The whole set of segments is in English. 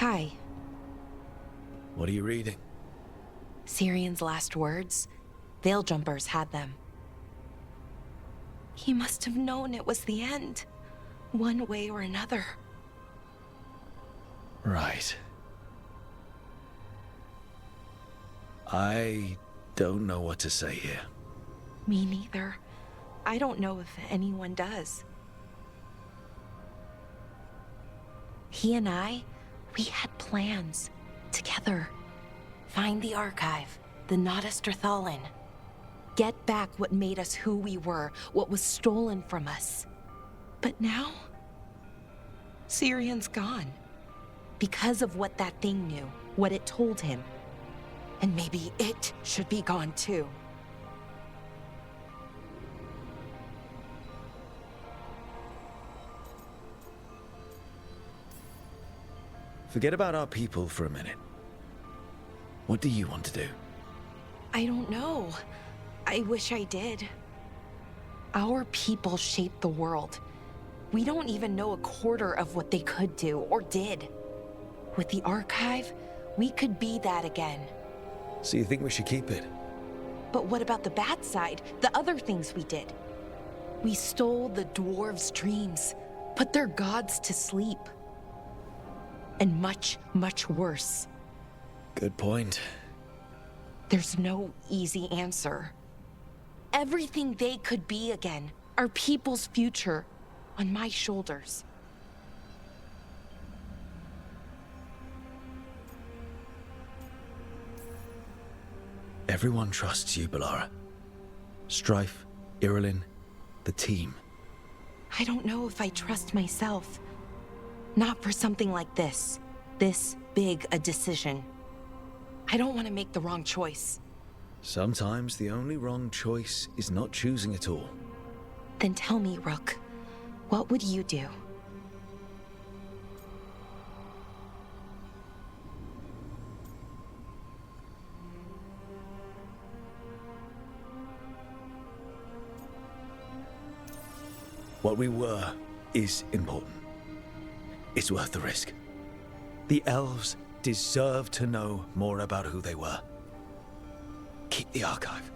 Hi. What are you reading? Sirian's last words? Veil jumpers had them. He must have known it was the end, one way or another. Right. I don't know what to say here. Me neither. I don't know if anyone does. He and I, we had plans. Together. Find the archive, the Nodasterthalin. Get back what made us who we were, what was stolen from us. But now, Sirian's gone. Because of what that thing knew, what it told him. And maybe it should be gone too. Forget about our people for a minute. What do you want to do? I don't know. I wish I did. Our people shaped the world. We don't even know a quarter of what they could do or did. With the archive, we could be that again. So you think we should keep it? But what about the bad side? The other things we did? We stole the dwarves' dreams, put their gods to sleep. And much, much worse. Good point. There's no easy answer. Everything they could be again, our people's future, on my shoulders. Everyone trusts you, Balara. Strife, Irilyn, the team. I don't know if I trust myself. Not for something like this. This big a decision. I don't want to make the wrong choice. Sometimes the only wrong choice is not choosing at all. Then tell me, Rook, what would you do? What we were is important. It's worth the risk. The elves deserve to know more about who they were. Keep the archive.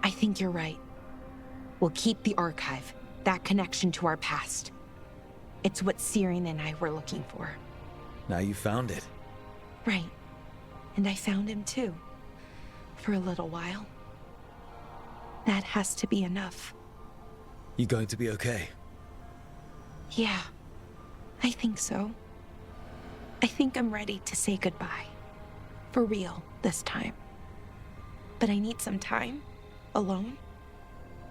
I think you're right. We'll keep the archive, that connection to our past. It's what Sirian and I were looking for. Now you found it. Right. And I found him too. For a little while. That has to be enough. You going to be okay? Yeah. I think so. I think I'm ready to say goodbye. For real, this time. But I need some time. Alone.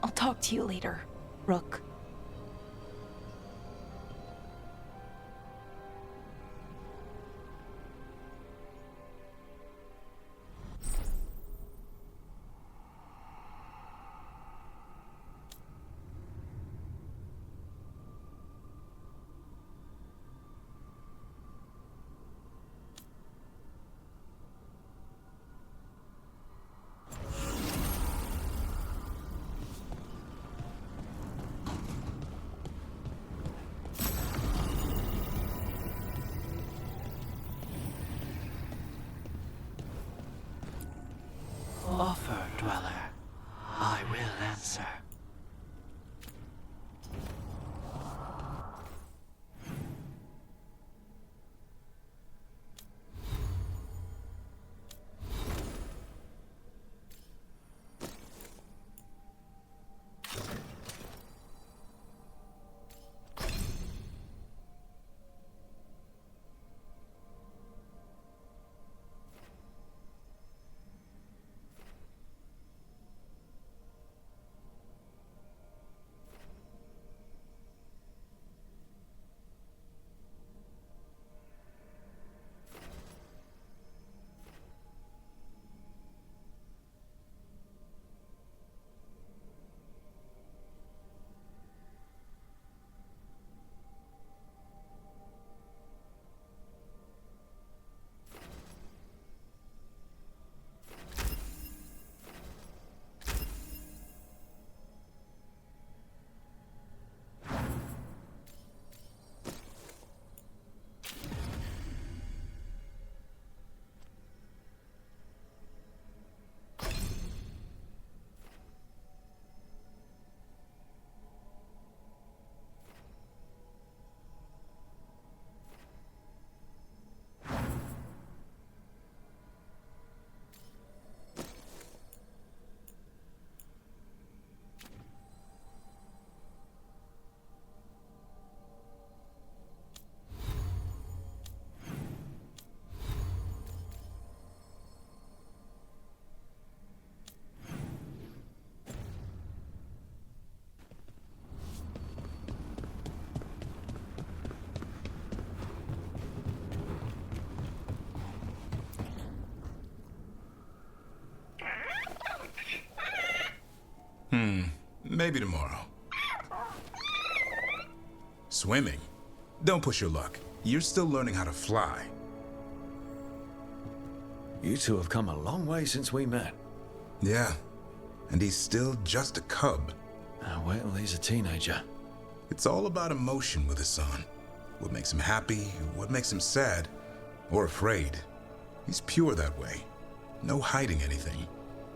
I'll talk to you later, Rook. Offer, Dweller. I will answer. Maybe tomorrow. Swimming? Don't push your luck. You're still learning how to fly. You two have come a long way since we met. Yeah, and he's still just a cub. Now wait till he's a teenager. It's all about emotion with his son. What makes him happy, what makes him sad, or afraid. He's pure that way. No hiding anything.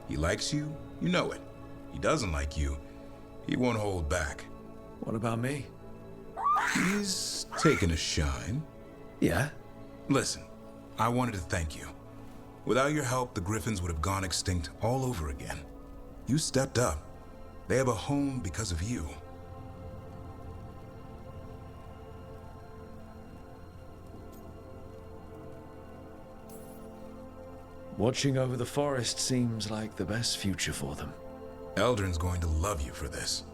He likes you, you know it. He doesn't like you, he won't hold back. What about me? He's taken a shine. Yeah? Listen, I wanted to thank you. Without your help, the Griffins would have gone extinct all over again. You stepped up. They have a home because of you. Watching over the forest seems like the best future for them. Eldrin's going to love you for this.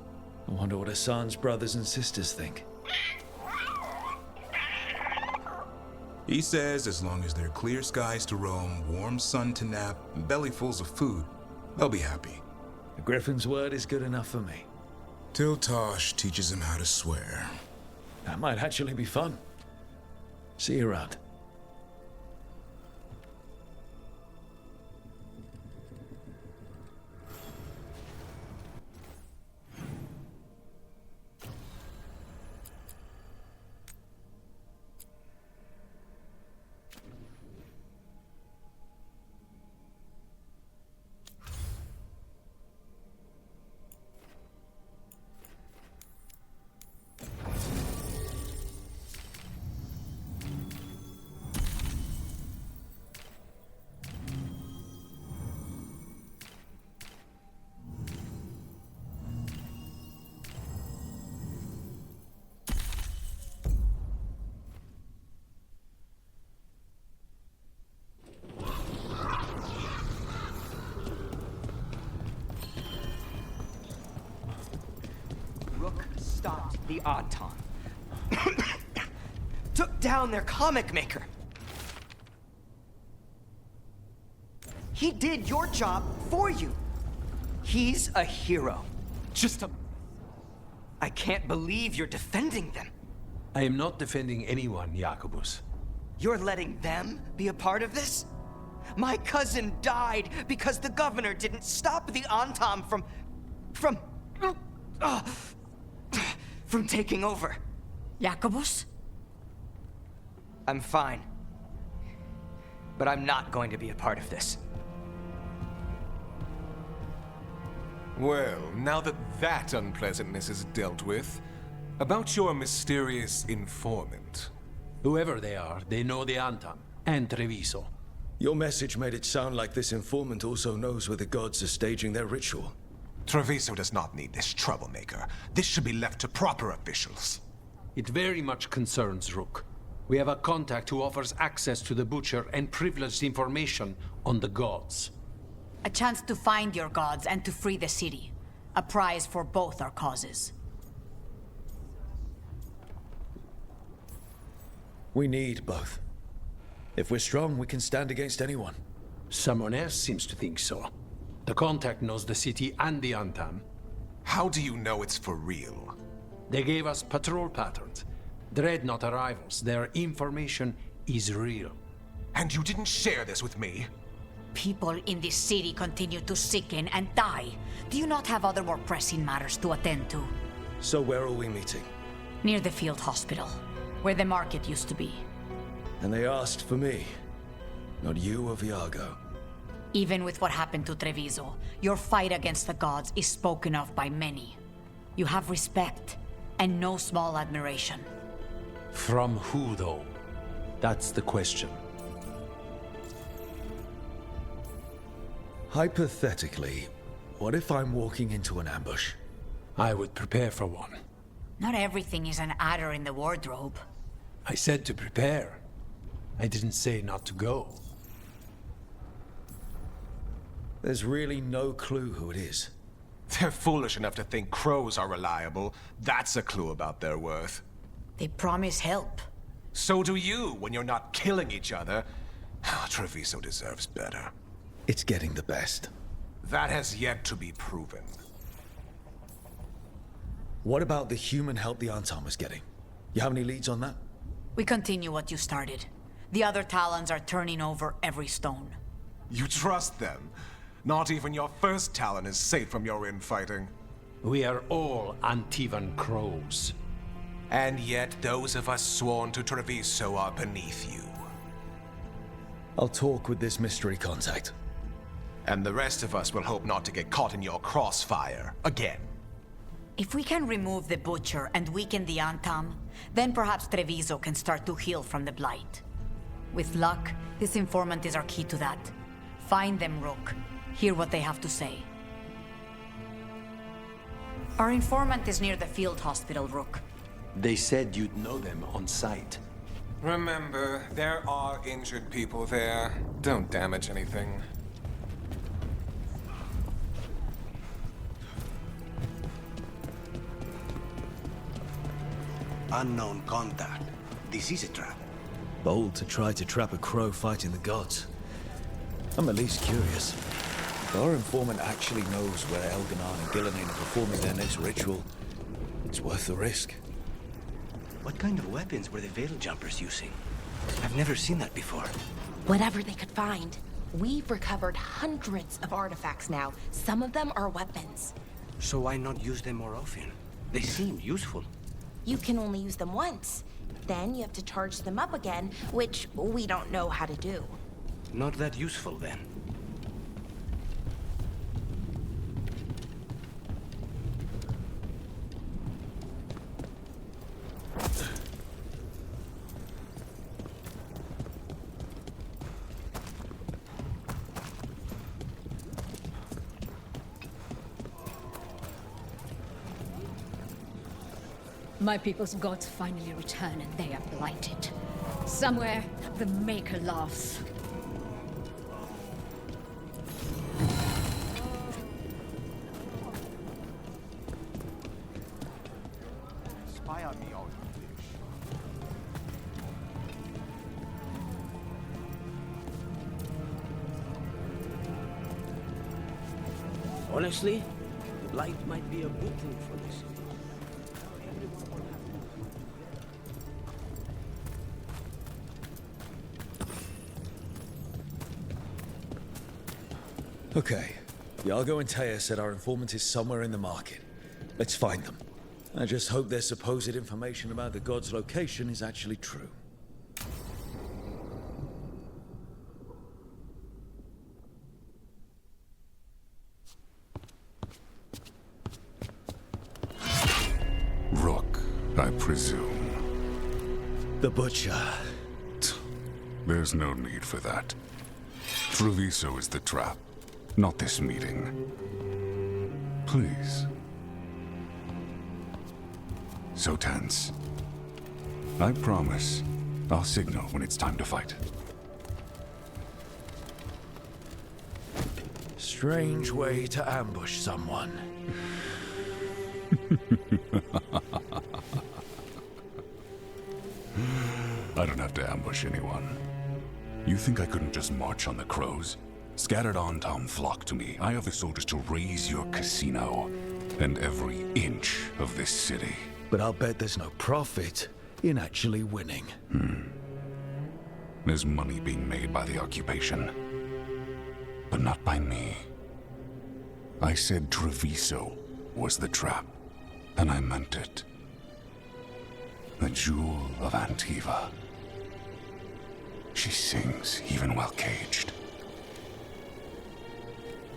I wonder what Hassan's brothers and sisters think. He says as long as there are clear skies to roam, warm sun to nap, and bellyfuls of food, they'll be happy. The Griffin's word is good enough for me. Till Tosh teaches him how to swear. That might actually be fun. See you around. Stopped the Auton. Took down their comic maker. He did your job for you. He's a hero. I can't believe you're defending them. I am not defending anyone, Jacobus. You're letting them be a part of this? My cousin died because the governor didn't stop the Antam from taking over. Jacobus? I'm fine. But I'm not going to be a part of this. Well, now that that unpleasantness is dealt with, about your mysterious informant. Whoever they are, they know the Antam and Treviso. Your message made it sound like this informant also knows where the gods are staging their ritual. Treviso does not need this troublemaker. This should be left to proper officials. It very much concerns Rook. We have a contact who offers access to the Butcher and privileged information on the gods. A chance to find your gods and to free the city. A prize for both our causes. We need both. If we're strong, we can stand against anyone. Someone else seems to think so. The contact knows the city and the Antam. How do you know it's for real? They gave us patrol patterns. Dreadnought arrivals. Their information is real. And you didn't share this with me? People in this city continue to sicken and die. Do you not have other more pressing matters to attend to? So where are we meeting? Near the field hospital, where the market used to be. And they asked for me, not you or Viago. Even with what happened to Treviso, your fight against the gods is spoken of by many. You have respect, and no small admiration. From who, though? That's the question. Hypothetically, what if I'm walking into an ambush? I would prepare for one. Not everything is an adder in the wardrobe. I said to prepare. I didn't say not to go. There's really no clue who it is. They're foolish enough to think crows are reliable. That's a clue about their worth. They promise help. So do you when you're not killing each other. Treviso deserves better. It's getting the best. That has yet to be proven. What about the human help the Anton was getting? You have any leads on that? We continue what you started. The other Talons are turning over every stone. You trust them? Not even your first Talon is safe from your infighting. We are all Antivan crows. And yet those of us sworn to Treviso are beneath you. I'll talk with this mystery contact. And the rest of us will hope not to get caught in your crossfire again. If we can remove the Butcher and weaken the Antam, then perhaps Treviso can start to heal from the Blight. With luck, this informant is our key to that. Find them, Rook. Hear what they have to say. Our informant is near the field hospital, Rook. They said you'd know them on sight. Remember, there are injured people there. Don't damage anything. Unknown contact. This is a trap. Bold to try to trap a crow fighting the gods. I'm at least curious. If our informant actually knows where Elganon and Gillinan are performing their next ritual, it's worth the risk. What kind of weapons were the Veil Jumpers using? I've never seen that before. Whatever they could find. We've recovered hundreds of artifacts now. Some of them are weapons. So why not use them more often? They seem useful. You can only use them once. Then you have to charge them up again, which we don't know how to do. Not that useful then. My people's gods finally return and they are blighted. Somewhere, the Maker laughs. Spy on me, all you fish. Honestly, the Blight might be a good thing for this. Okay. Yargo and Taya said our informant is somewhere in the market. Let's find them. I just hope their supposed information about the god's location is actually true. Rook, I presume. The Butcher. There's no need for that. Treviso is the trap, not this meeting. Please. So tense. I promise I'll signal when it's time to fight. Strange way to ambush someone. I don't have to ambush anyone. You think I couldn't just march on the crows? Scattered Antom flock to me. I have the soldiers to raise your casino and every inch of this city. But I'll bet there's no profit in actually winning. There's money being made by the occupation, but not by me. I said Treviso was the trap, and I meant it. The jewel of Antiva. She sings even while caged.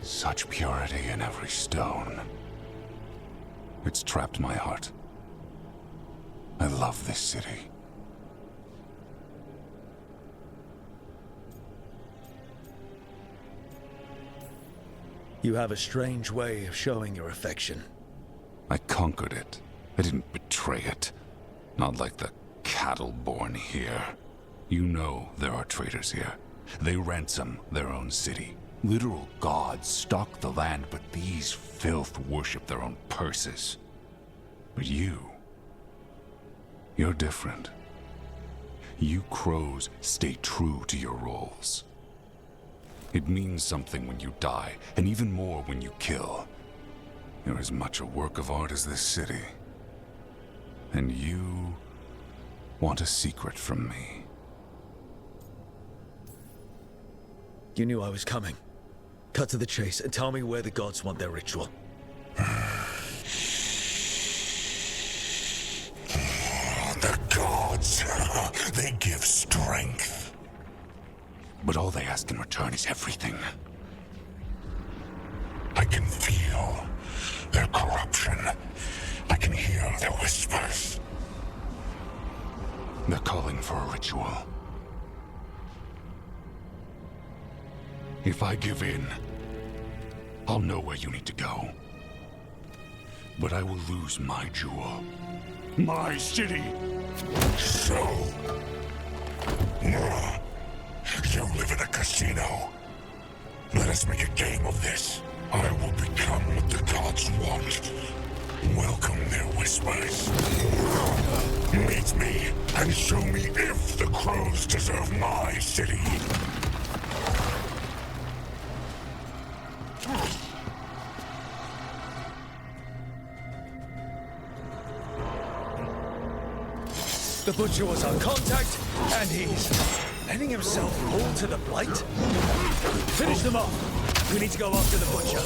Such purity in every stone. It's trapped my heart. I love this city. You have a strange way of showing your affection. I conquered it. I didn't betray it. Not like the cattle born here. You know there are traitors here. They ransom their own city. Literal gods stalk the land, but these filth worship their own purses. But you're different. You crows stay true to your roles. It means something when you die, and even more when you kill. You're as much a work of art as this city. And you want a secret from me. You knew I was coming. Cut to the chase and tell me where the gods want their ritual. The gods, they give strength. But all they ask in return is everything. I can feel their corruption. I can hear their whispers. They're calling for a ritual. If I give in, I'll know where you need to go. But I will lose my jewel. My city! So... you live in a casino. Let us make a game of this. I will become what the gods want. Welcome their whispers. Meet me and show me if the crows deserve my city. The Butcher was our contact, and he's letting himself fall to the Blight? Finish them off. We need to go after the Butcher.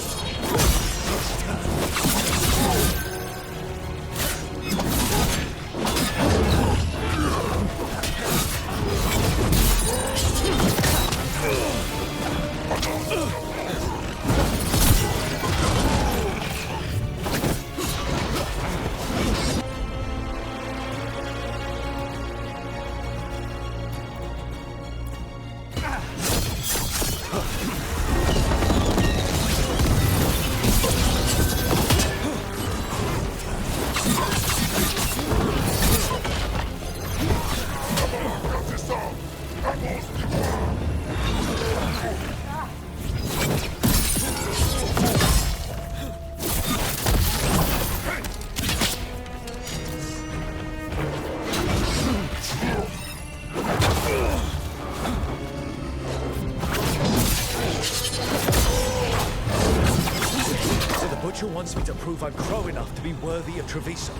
Wants me to prove I'm crow enough to be worthy of Treviso.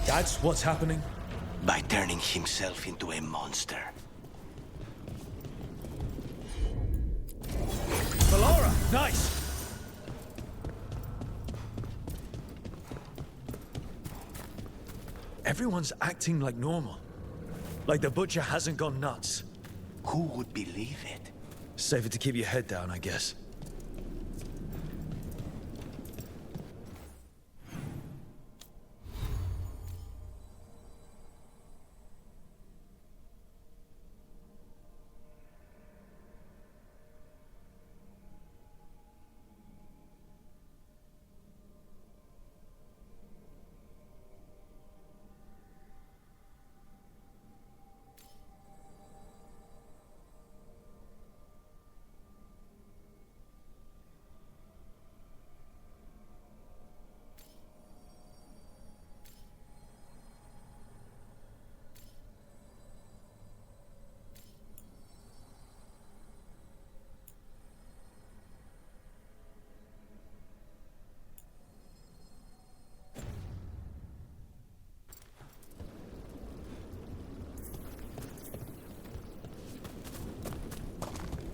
That's what's happening? By turning himself into a monster. Valora, nice! Everyone's acting like normal. Like the Butcher hasn't gone nuts. Who would believe it? Safer to keep your head down, I guess.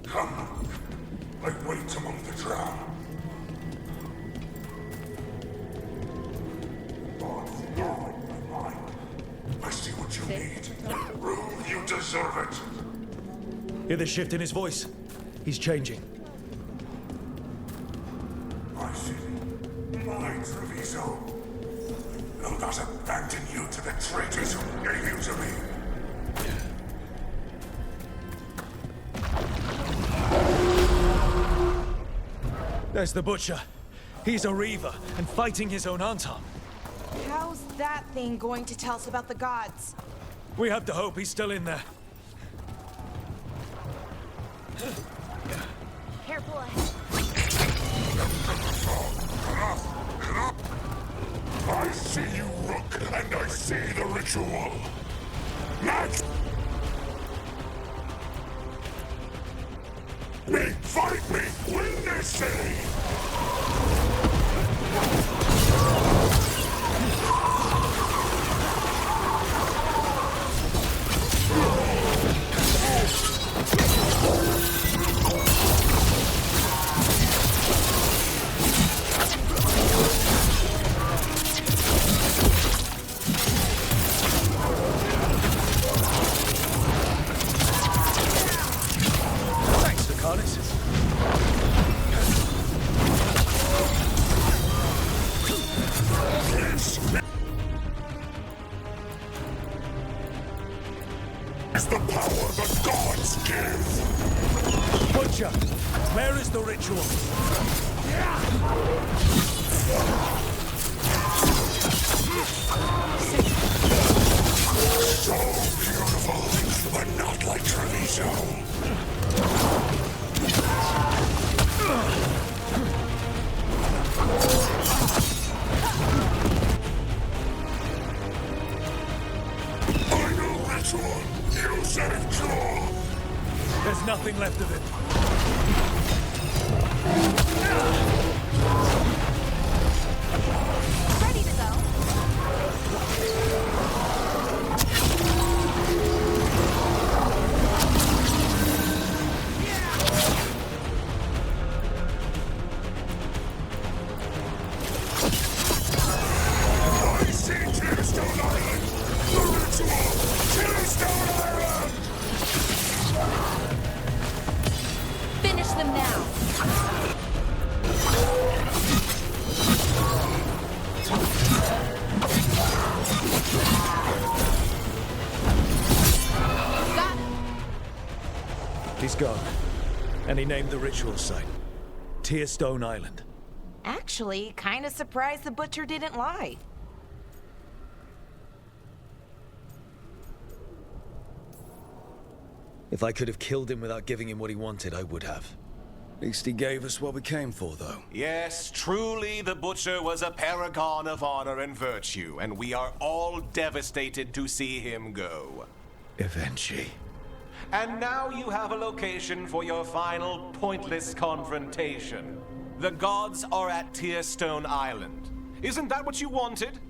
Come. I wait among the drowned. Gods know my mind. I see what you need. Prove you deserve it. Hear the shift in his voice? He's changing. My city. My Treviso. Will not abandon you to the traitors who gave you to me. There's the Butcher. He's a Reaver and fighting his own Anton. How's that thing going to tell us about the gods? We have to hope he's still in there. Careful. I see you, Rook, and I see the ritual. Max! Fight me! Win this city! Is the power the gods give. Butcher, where is the ritual? So beautiful, but not like Treviso. Final ritual. You said it, Jaw. There's nothing left of it. Ready to go. I see Tearstone Island! The ritual! Tearstone Island! Finish them now. Got him. He's gone. And he named the ritual site. Tearstone Island. Actually, kind of surprised the butcher didn't lie. If I could have killed him without giving him what he wanted, I would have. At least he gave us what we came for, though. Yes, truly the Butcher was a paragon of honor and virtue, and we are all devastated to see him go. Eventually. And now you have a location for your final pointless confrontation. The gods are at Tearstone Island. Isn't that what you wanted?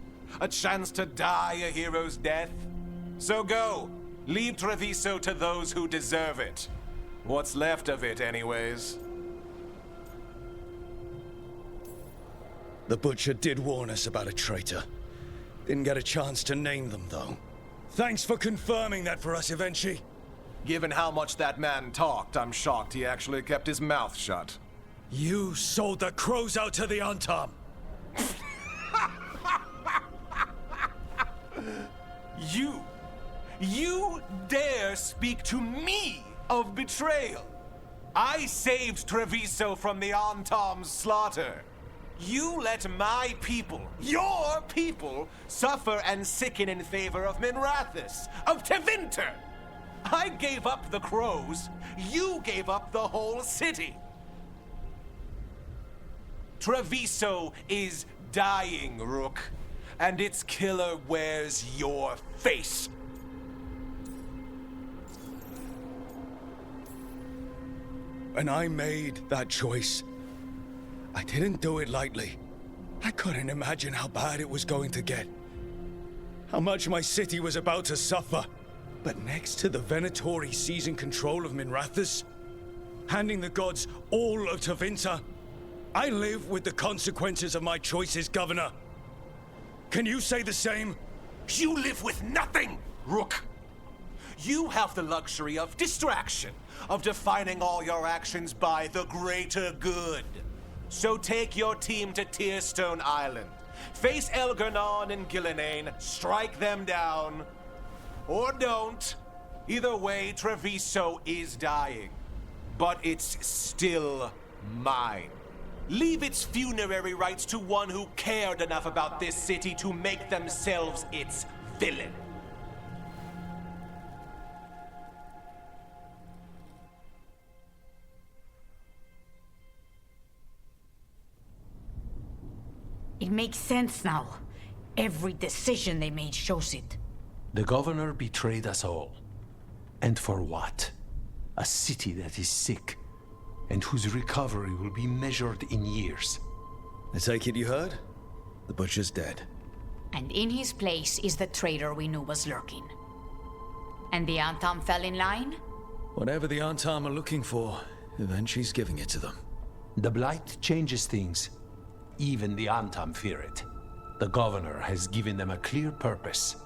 A chance to die a hero's death? So go. Leave Treviso to those who deserve it. What's left of it, anyways. The Butcher did warn us about a traitor. Didn't get a chance to name them, though. Thanks for confirming that for us, Eventually. Given how much that man talked, I'm shocked he actually kept his mouth shut. You sold the crows out to the Antam. You dare speak to me of betrayal? I saved Treviso from the Antam's slaughter. You let my people, your people, suffer and sicken in favor of Minrathous, of Tevinter. I gave up the crows. You gave up the whole city. Treviso is dying, Rook, and its killer wears your face. When I made that choice, I didn't do it lightly. I couldn't imagine how bad it was going to get. How much my city was about to suffer. But next to the Venatori seizing control of Minrathous, handing the gods all of Tevinter, I live with the consequences of my choices, Governor. Can you say the same? You live with nothing, Rook. You have the luxury of distraction, of defining all your actions by the greater good. So take your team to Tearstone Island. Face Elgernon and Gillenane, strike them down. Or don't. Either way, Treviso is dying. But it's still mine. Leave its funerary rites to one who cared enough about this city to make themselves its villain. It makes sense now. Every decision they made shows it. The governor betrayed us all. And for what? A city that is sick, and whose recovery will be measured in years. I take it you heard? The Butcher's dead. And in his place is the traitor we knew was lurking. And the Antam fell in line? Whatever the Antam are looking for, Eventually's giving it to them. The Blight changes things. Even the Antam fear it. The governor has given them a clear purpose.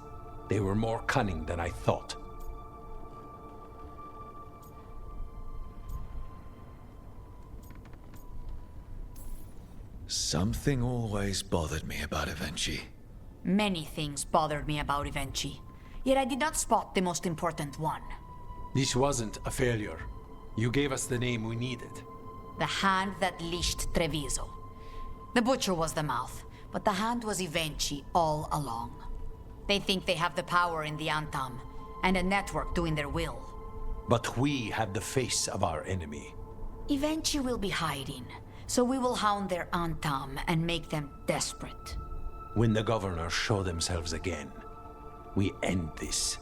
They were more cunning than I thought. Something always bothered me about Eventually. Many things bothered me about Evenchi, yet I did not spot the most important one. This wasn't a failure. You gave us the name we needed. The hand that leashed Treviso. The butcher was the mouth, but the hand was Evenchi all along. They think they have the power in the Antam, and a network doing their will. But we have the face of our enemy. Evenchi will be hiding, so we will hound their Antam and make them desperate. When the governors show themselves again, we end this.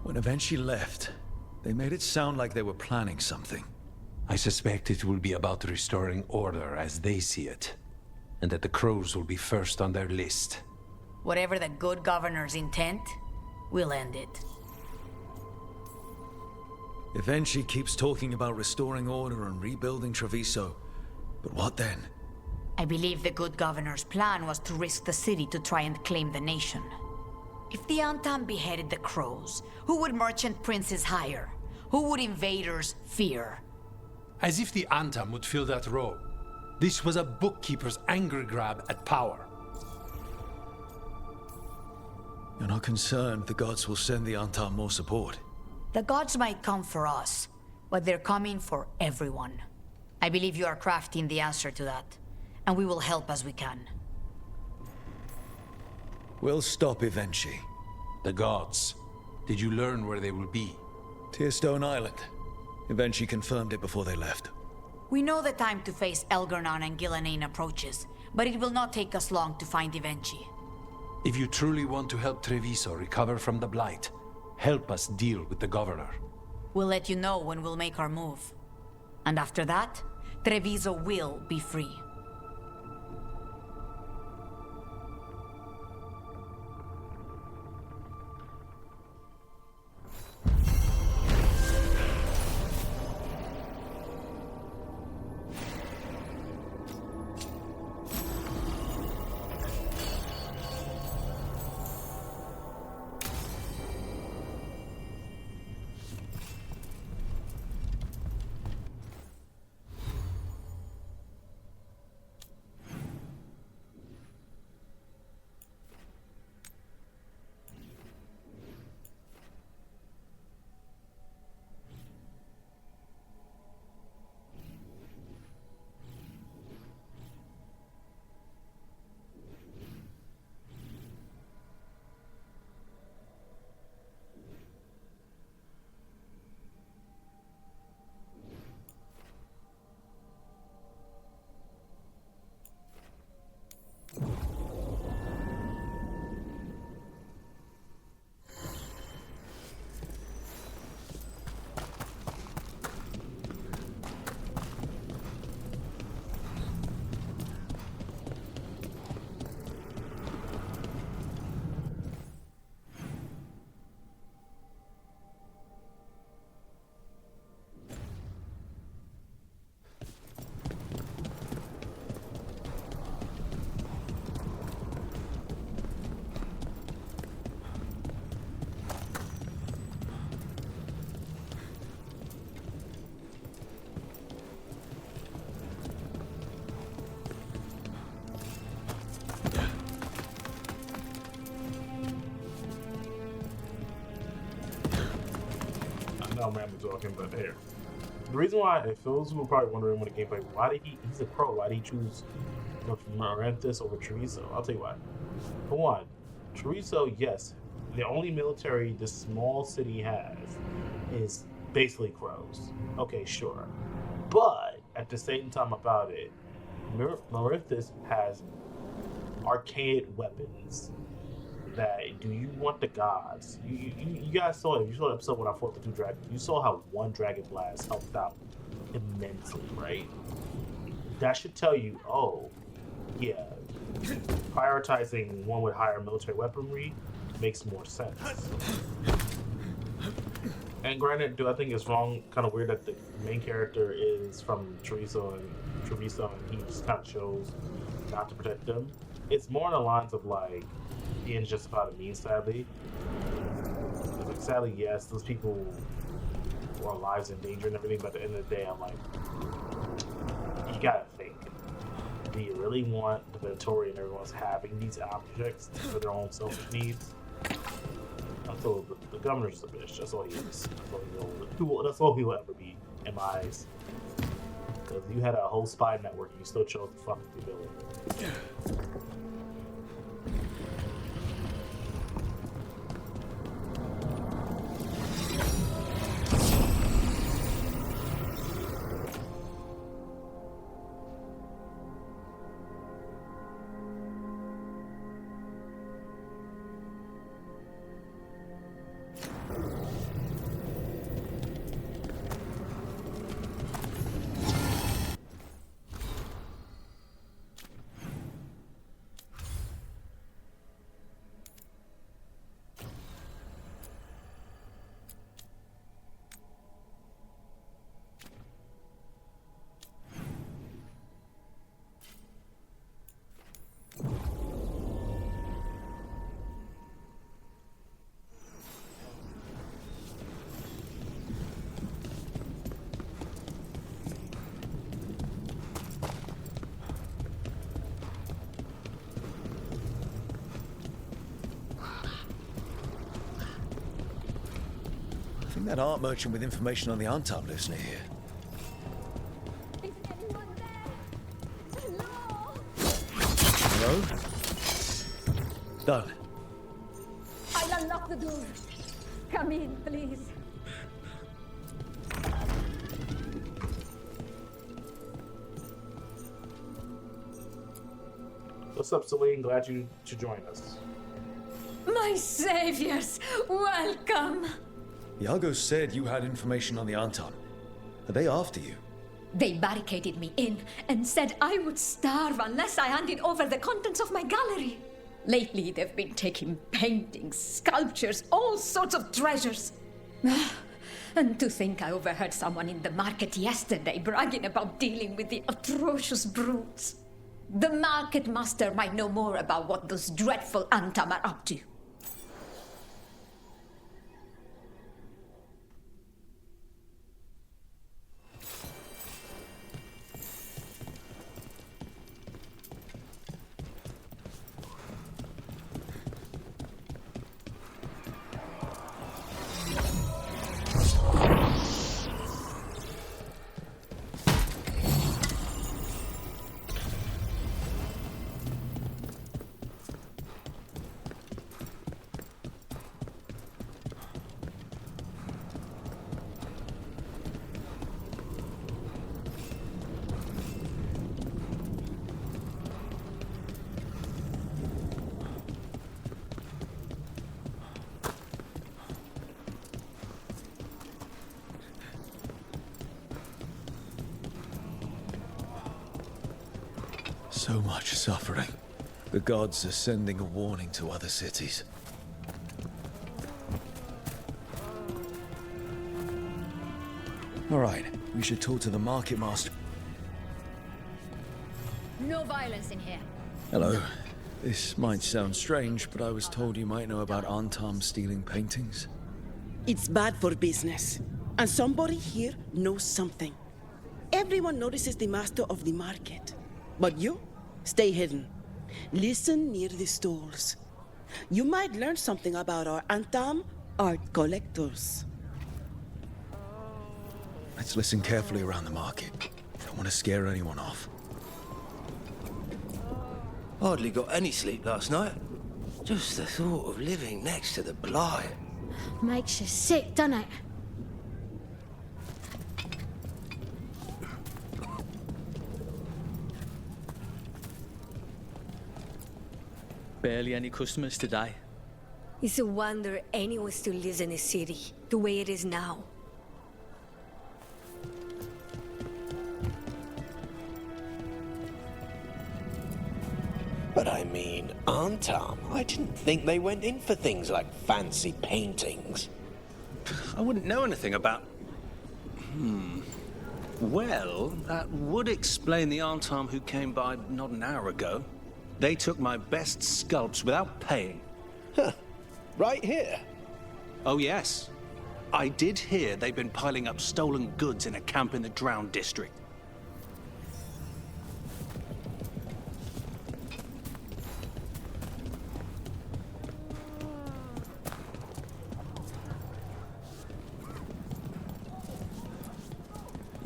When Evenchi left, they made it sound like they were planning something. I suspect it will be about restoring order as they see it, and that the crows will be first on their list. Whatever the good governor's intent, we'll end it. Evenchi keeps talking about restoring order and rebuilding Treviso. But what then? I believe the good governor's plan was to risk the city to try and claim the nation. If the Antam beheaded the crows, who would merchant princes hire? Who would invaders fear? As if the Antam would fill that role. This was a bookkeeper's angry grab at power. You're not concerned the gods will send the Antam more support? The gods might come for us, but they're coming for everyone. I believe you are crafting the answer to that, and we will help as we can. We'll stop Evenchi. The gods. Did you learn where they will be? Tearstone Island. Evenchi confirmed it before they left. We know the time to face Elgarnon and Gillenane approaches, but it will not take us long to find Evenchi. If you truly want to help Treviso recover from the Blight, help us deal with the governor. We'll let you know when we'll make our move. And after that, Treviso will be free. I'm rambling talking, but here. The reason why, if those who are probably wondering when the gameplay, why did he's a pro, why did he choose Marenthus over Treviso? I'll tell you why. For one, Treviso, yes, the only military this small city has is basically crows. Okay, sure. But at the same time about it, Marenthus has arcade weapons. That do you want the gods? You guys saw it. You saw the episode when I fought the two dragons. You saw how one dragon blast helped out immensely, right? That should tell you, oh, yeah, prioritizing one with higher military weaponry makes more sense. And granted, do I think it's wrong, kind of weird that the main character is from Treviso and he just kind of chose not to protect them? It's more on the lines of like, the end's just about a means, sadly. Like, sadly, yes, those people were lives in danger and everything, but at the end of the day, I'm like, you gotta think. The really want the Victorian everyone's having these objects for their own selfish needs. I told the governor's a bitch. That's all he is. That's all he will ever be in my eyes. Because you had a whole spy network and you still chose to fuck with the villain. I think that art merchant with information on the Antam lives near here. Is anyone there? Hello? Hello? Done. I'll unlock the door. Come in, please. What's up, Celine? Glad you to join us. My saviors, welcome. Iago said you had information on the Antam. Are they after you? They barricaded me in and said I would starve unless I handed over the contents of my gallery. Lately, they've been taking paintings, sculptures, all sorts of treasures. And to think I overheard someone in the market yesterday bragging about dealing with the atrocious brutes. The market master might know more about what those dreadful Antam are up to. So much suffering. The gods are sending a warning to other cities. All right, we should talk to the market master. No violence in here. Hello. This might sound strange, but I was told you might know about Antam stealing paintings. It's bad for business. And somebody here knows something. Everyone notices the master of the market. But you, stay hidden. Listen near the stalls. You might learn something about our Antam art collectors. Let's listen carefully around the market. Don't want to scare anyone off. Hardly got any sleep last night. Just the thought of living next to the Blight. Makes you sick, doesn't it? Barely any customers today. It's a wonder anyone still lives in the city, the way it is now. But I mean, Antam, I didn't think they went in for things like fancy paintings. I wouldn't know anything about... Well, that would explain the Antam who came by not an hour ago. They took my best sculpts without paying. Huh. Right here? Oh, yes. I did hear they've been piling up stolen goods in a camp in the Drowned district.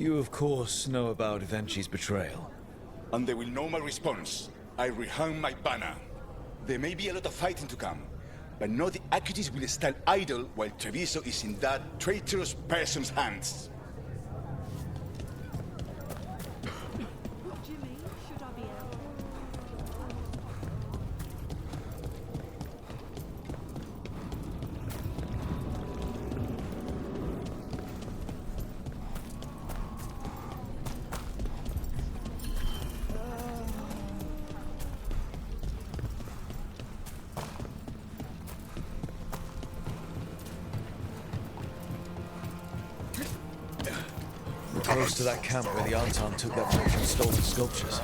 You, of course, know about Evenchi's betrayal. And they will know my response. I rehung my banner. There may be a lot of fighting to come, but no, the Acuities will stand idle while Treviso is in that traitorous person's hands. Close to that camp where the Anton took that bunch of stolen sculptures.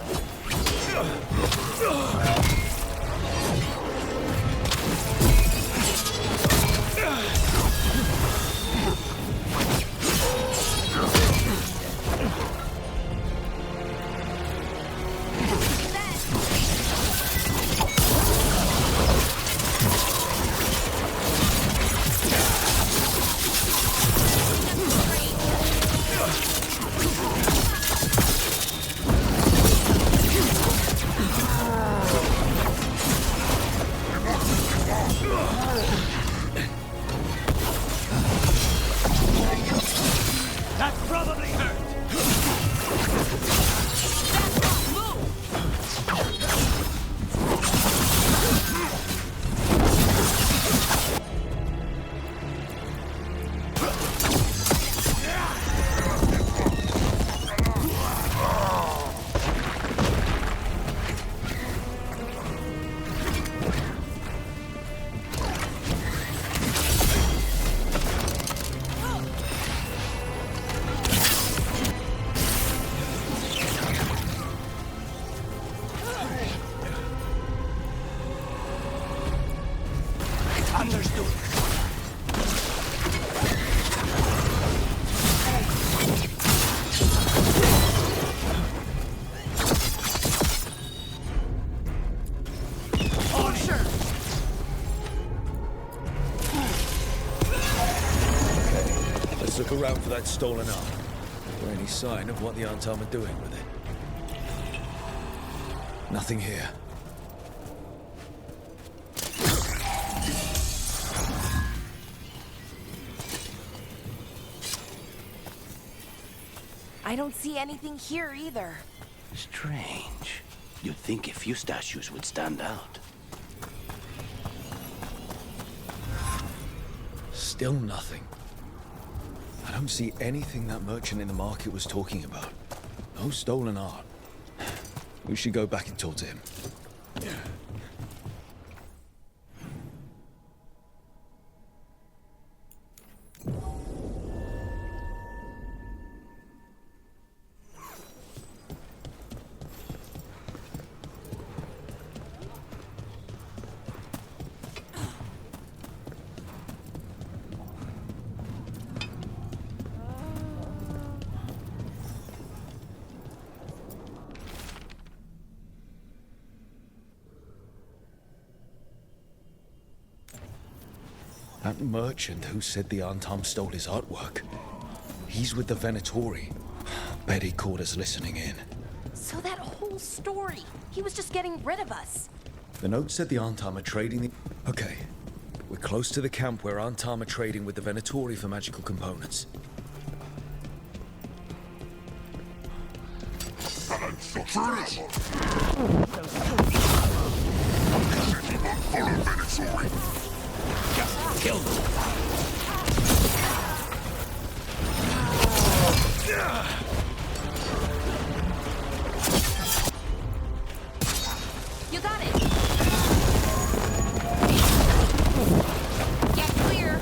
Look around for that stolen art. Or any sign of what the Antam are doing with it. Nothing here. I don't see anything here either. Strange. You'd think a few statues would stand out. Still nothing. I don't see anything that merchant in the market was talking about. No stolen art. We should go back and talk to him. That merchant who said the Antam stole his artwork. He's with the Venatori. Bet he caught us listening in. So that whole story, he was just getting rid of us. The note said the Antam are trading the... Okay. We're close to the camp where Antam are trading with the Venatori for magical components. Kill them. You got it. Get clear.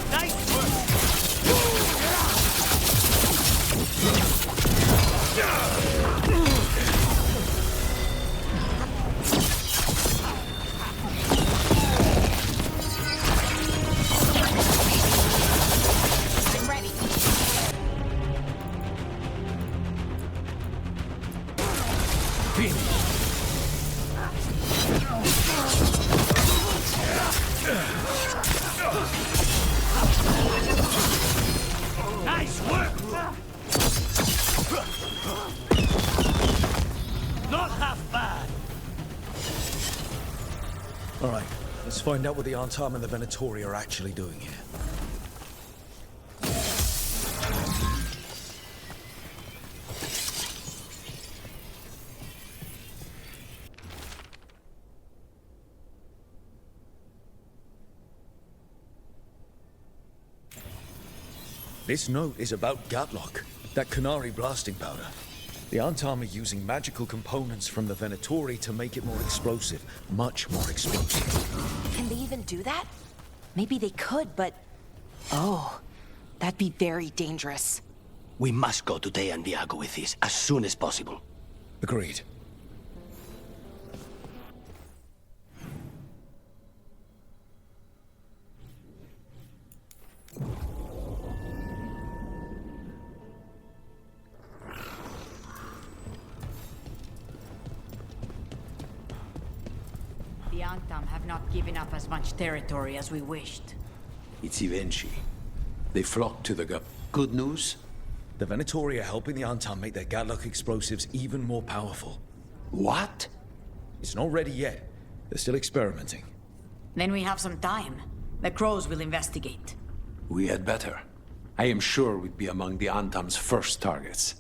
Nice work. Nice work! Not half bad. All right, let's find out what the Antam and the Venatori are actually doing here. This note is about Gatlock, that Canary blasting powder. The Antam are using magical components from the Venatori to make it more explosive, much more explosive. Can they even do that? Maybe they could, but... Oh, that'd be very dangerous. We must go to Dejan Viago with this as soon as possible. Agreed. The Antam have not given up as much territory as we wished. It's Ivenchi. They flocked to the Good news? The Venatori are helping the Antam make their Gatlock explosives even more powerful. What? It's not ready yet. They're still experimenting. Then we have some time. The Crows will investigate. We had better. I am sure we'd be among the Antam's first targets.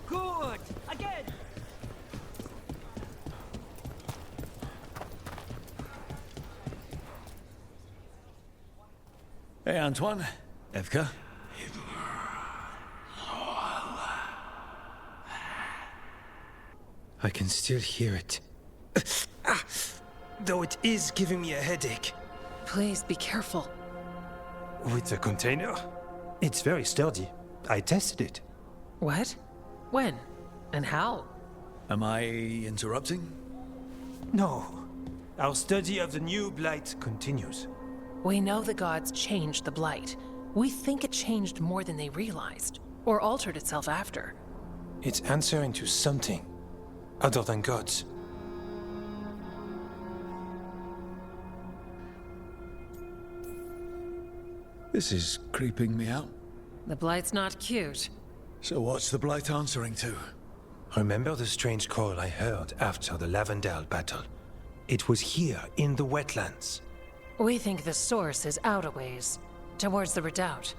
Good! Again! Hey, Antoine. Evka. I can still hear it. Though it is giving me a headache. Please be careful. With the container? It's very sturdy. I tested it. What? When? And how? Am I interrupting? No. Our study of the new blight continues. We know the gods changed the blight. We think it changed more than they realized, or altered itself after. It's answering to something other than gods. This is creeping me out. The blight's not cute. So what's the blight answering to? Remember the strange call I heard after the Lavendale battle? It was here, in the wetlands. We think the source is out a ways, towards the redoubt.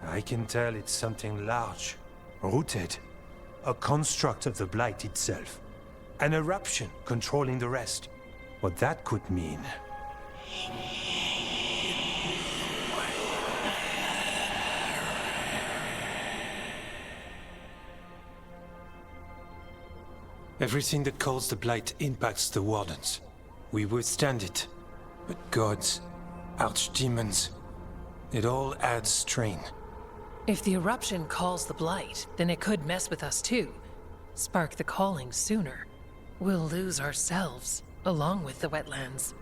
I can tell it's something large, rooted. A construct of the blight itself. An eruption controlling the rest. What that could mean. Everything that calls the blight impacts the Wardens. We withstand it. But gods, archdemons, it all adds strain. If the eruption calls the blight, then it could mess with us too. Spark the calling sooner. We'll lose ourselves, along with the wetlands.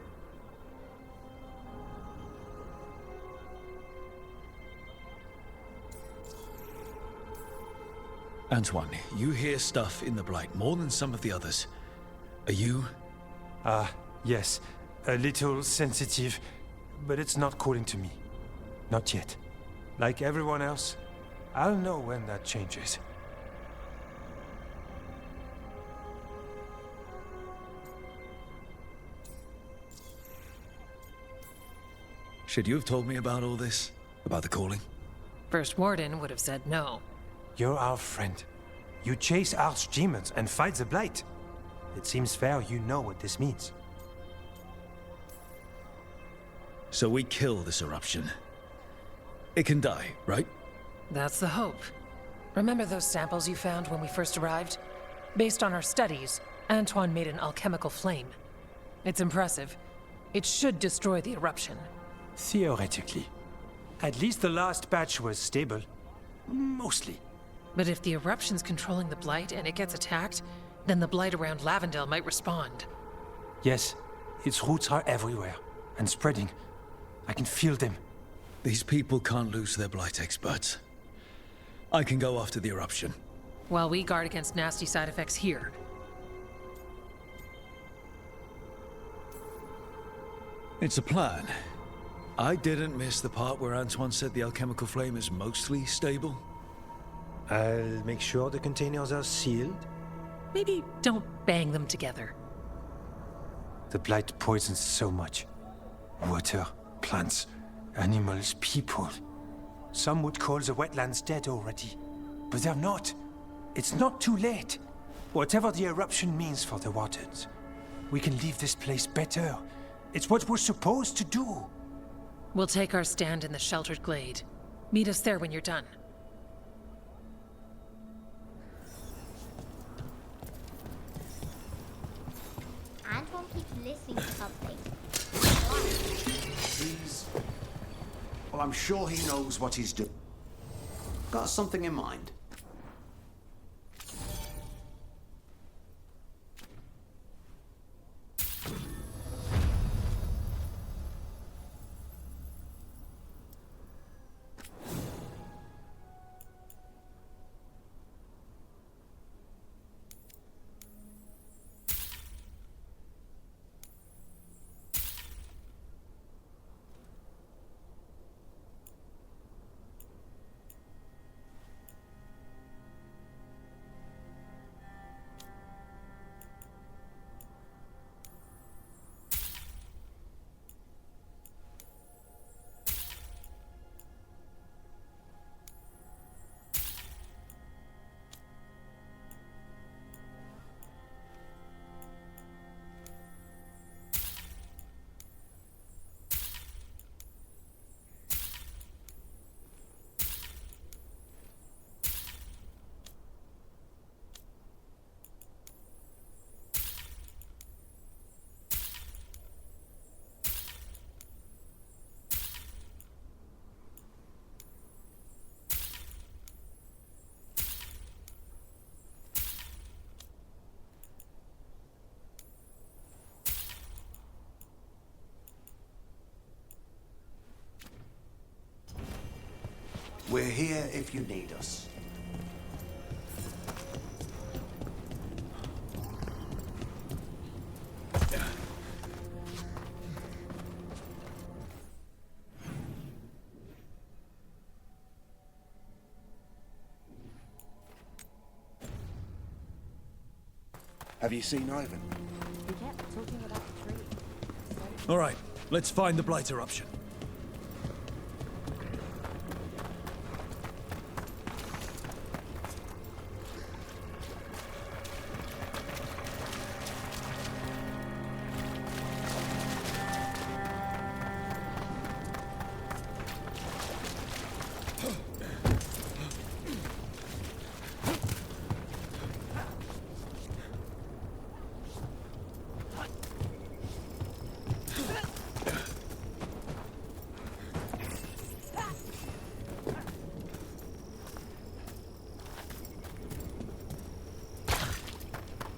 Antoine, you hear stuff in the blight more than some of the others. Are you? Yes. A little sensitive, but it's not calling to me. Not yet. Like everyone else, I'll know when that changes. Should you have told me about all this? About the calling? First Warden would have said no. You're our friend. You chase archdemons and fight the blight. It seems fair you know what this means. So we kill this eruption. It can die, right? That's the hope. Remember those samples you found when we first arrived? Based on our studies, Antoine made an alchemical flame. It's impressive. It should destroy the eruption. Theoretically. At least the last batch was stable. Mostly. But if the eruption's controlling the blight and it gets attacked, then the blight around Lavendel might respond. Yes, its roots are everywhere. And spreading. I can feel them. These people can't lose their blight experts. I can go after the eruption. While we guard against nasty side effects here. It's a plan. I didn't miss the part where Antoine said the alchemical flame is mostly stable. I'll make sure the containers are sealed. Maybe don't bang them together. The blight poisons so much. Water, plants, animals, people. Some would call the wetlands dead already. But they're not. It's not too late. Whatever the eruption means for the waters, we can leave this place better. It's what we're supposed to do. We'll take our stand in the sheltered glade. Meet us there when you're done. Antoine keeps listening to something. He's... Well, I'm sure he knows what he's doing. Got something in mind. We're here if you need us. Have you seen Ivan? We kept talking about the tree. All right, let's find the blight eruption.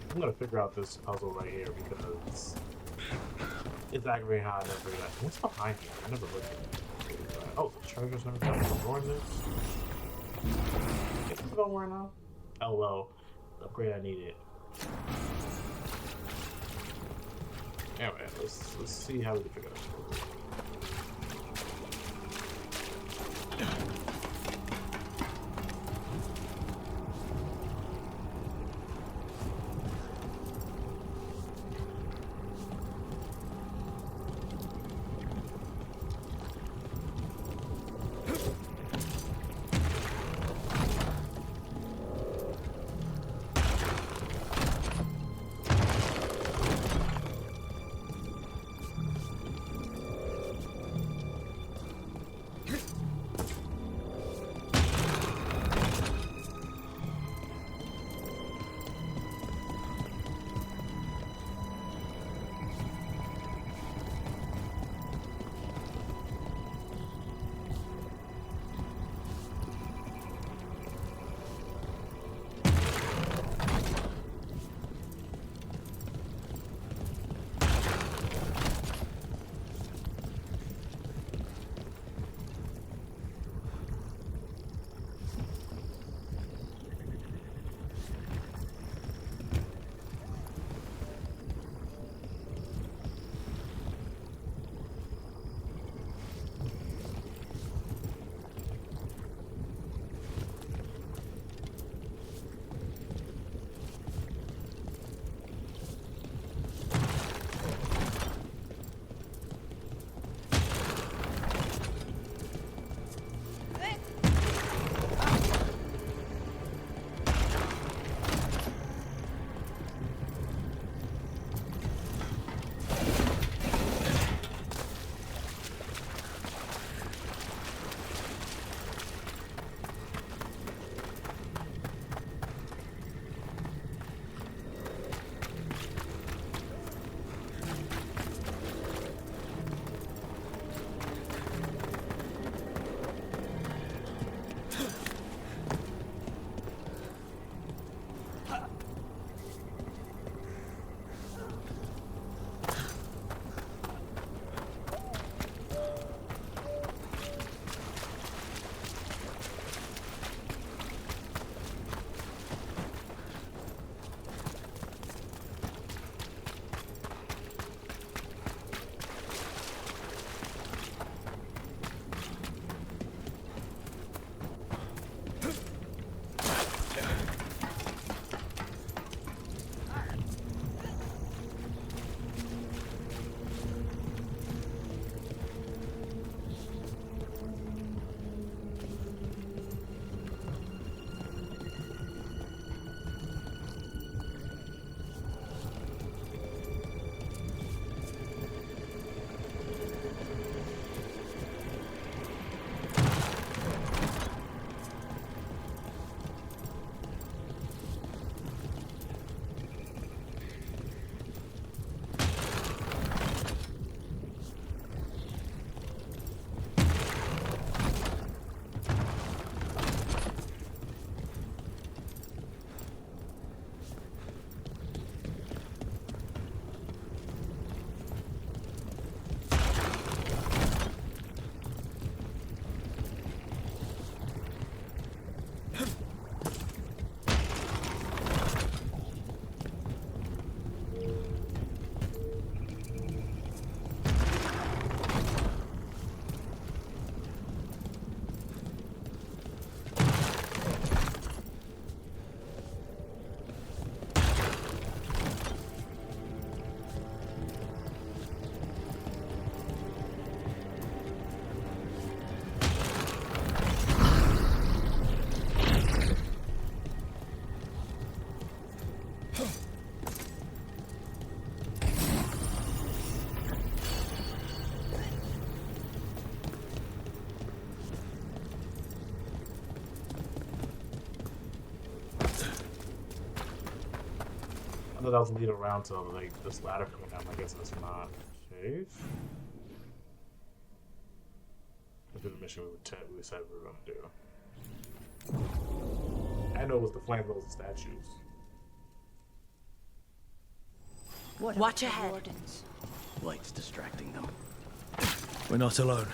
I'm gonna figure out this puzzle right here because it's aggravating how I never figured out. What's behind here? I never looked at it. Oh, the treasure's never got ignoring this. Is this going right now? Oh well, the upgrade I needed. Anyway, let's see how we can figure it out. thought I was leading around to like this ladder coming down. I guess it's not safe. Let's do the mission we said we were gonna do. I know it was the flame those statues. Watch ahead. Light's distracting them. We're not alone.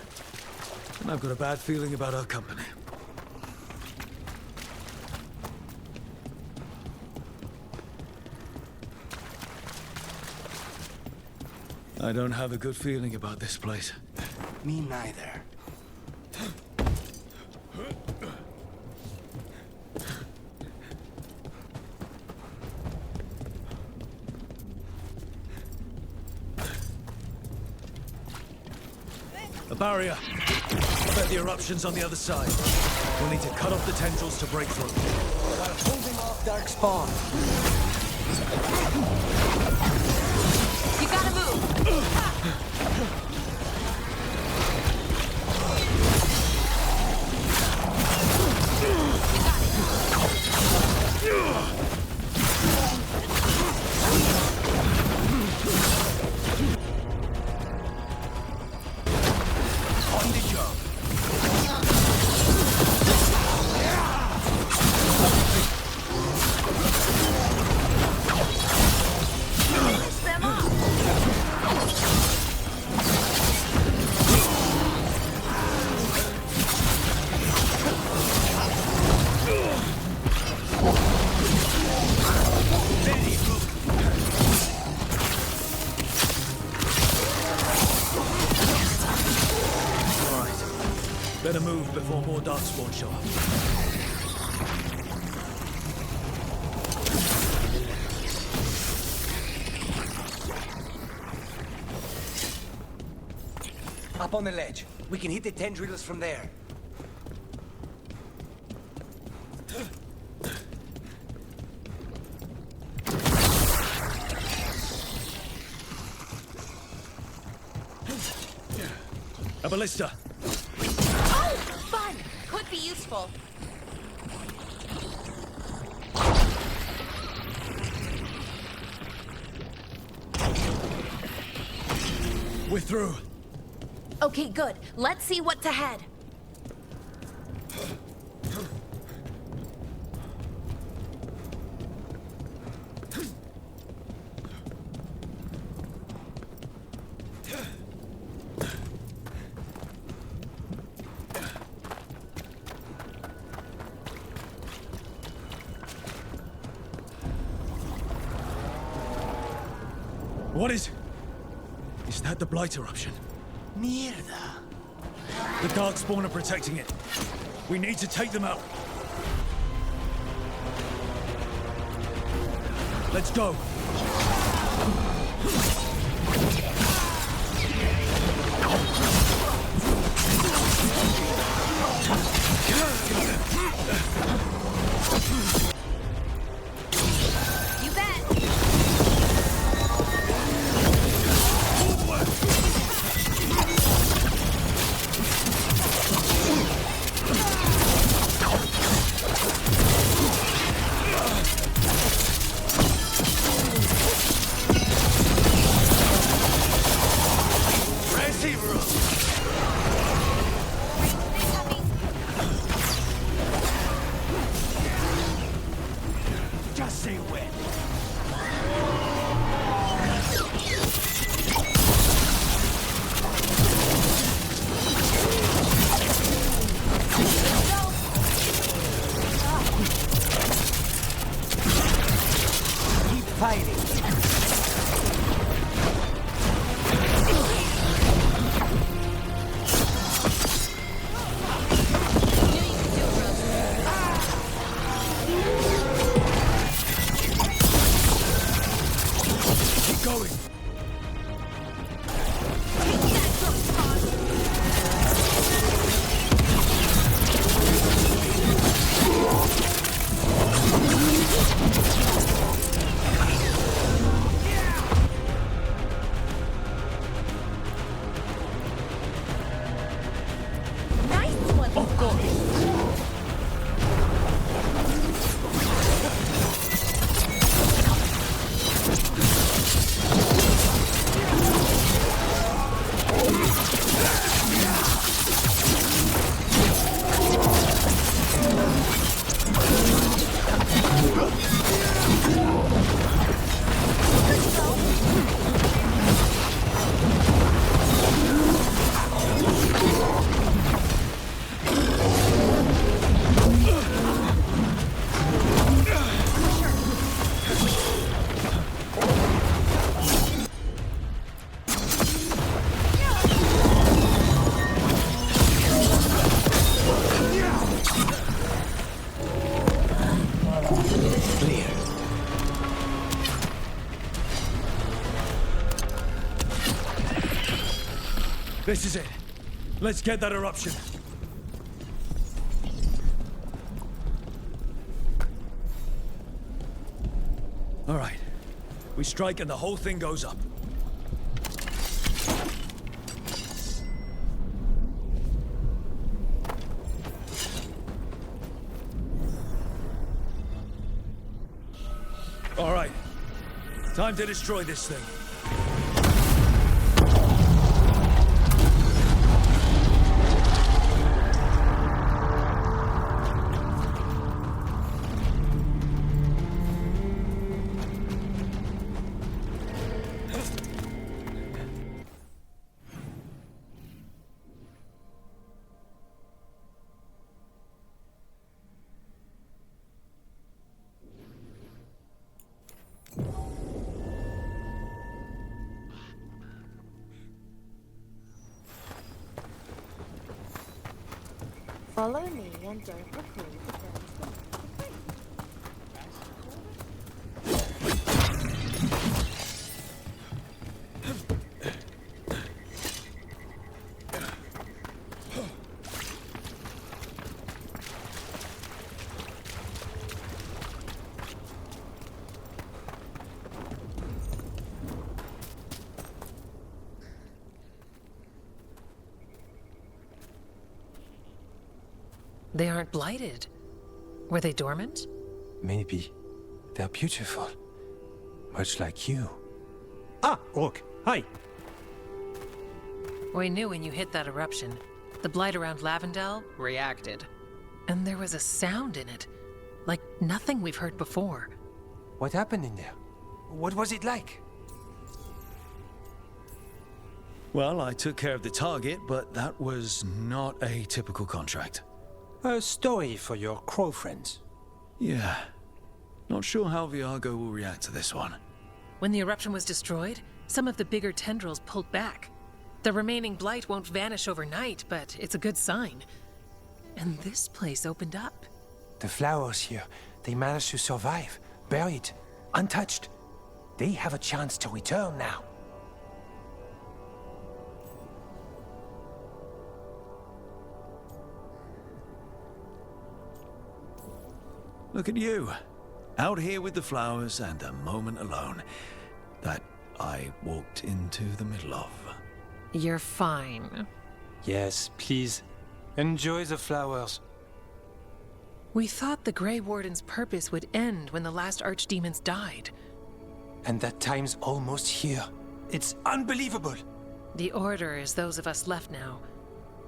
And I've got a bad feeling about our company. I don't have a good feeling about this place. Me neither. A barrier. I bet the eruption's on the other side. We'll need to cut off the tendrils to break through. While holding off dark spawn. You gotta move. On the job. Finish them off. Better move before more darkspawn show up. Up on the ledge. We can hit the tendrils from there. A ballista. Oh, fun. Could be useful. We're through. Okay, good. Let's see what's ahead. What is... Is that the Blight eruption? Mierda. The darkspawn are protecting it. We need to take them out. Let's go. You bet. This is it. Let's get that eruption. All right. We strike and the whole thing goes up. All right. Time to destroy this thing. Follow me and don't record the girls. They aren't blighted. Were they dormant? Maybe. They're beautiful. Much like you. Ah, Rook, hi. We knew when you hit that eruption. The blight around Lavendel reacted. And there was a sound in it. Like nothing we've heard before. What happened in there? What was it like? Well, I took care of the target, but that was not a typical contract. A story for your crow friends. Yeah. Not sure how Viago will react to this one. When the eruption was destroyed, some of the bigger tendrils pulled back. The remaining blight won't vanish overnight, but it's a good sign. And this place opened up. The flowers here, they managed to survive, buried, untouched. They have a chance to return now. Look at you. Out here with the flowers and a moment alone. That I walked into the middle of. You're fine. Yes, please. Enjoy the flowers. We thought the Grey Warden's purpose would end when the last archdemons died. And that time's almost here. It's unbelievable. The Order is those of us left now.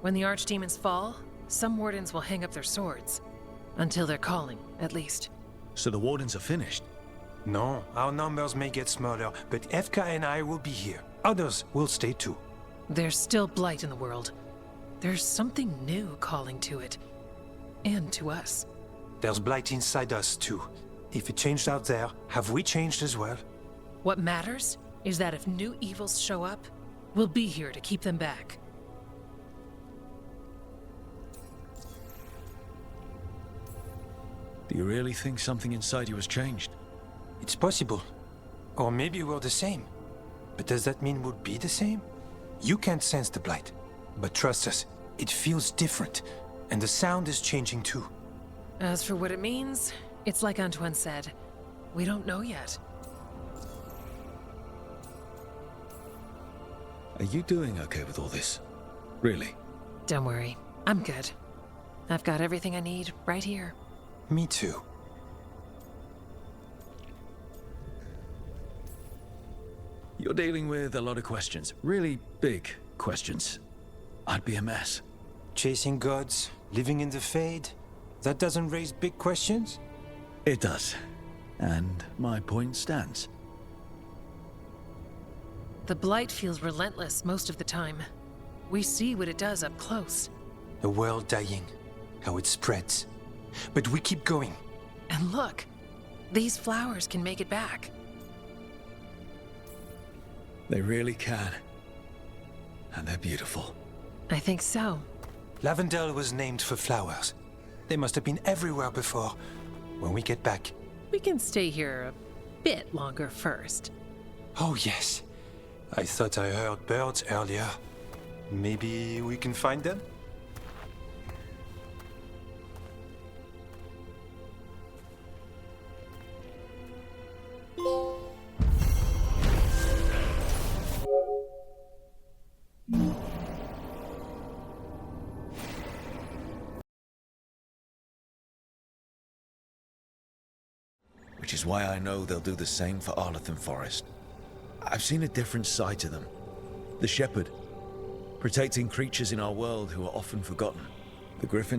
When the archdemons fall, some wardens will hang up their swords. Until they're calling, at least. So the Wardens are finished? No, our numbers may get smaller, but Efka and I will be here. Others will stay too. There's still blight in the world. There's something new calling to it. And to us. There's blight inside us too. If it changed out there, have we changed as well? What matters is that if new evils show up, we'll be here to keep them back. Do you really think something inside you has changed? It's possible. Or maybe we're the same. But does that mean we'll be the same? You can't sense the blight. But trust us, it feels different. And the sound is changing too. As for what it means, it's like Antoine said. We don't know yet. Are you doing okay with all this? Really? Don't worry, I'm good. I've got everything I need right here. Me too. You're dealing with a lot of questions. Really big questions. I'd be a mess. Chasing gods, living in the Fade, that doesn't raise big questions? It does. And my point stands. The blight feels relentless most of the time. We see what it does up close. A world dying, how it spreads. But we keep going. And look, these flowers can make it back. They really can. And they're beautiful. I think so. Lavendel was named for flowers. They must have been everywhere before. When we get back. We can stay here a bit longer first. Oh yes. I thought I heard birds earlier. Maybe we can find them? Which is why I know they'll do the same for Arlathan Forest. I've seen a different side to them. The Shepherd, protecting creatures in our world who are often forgotten. The Griffin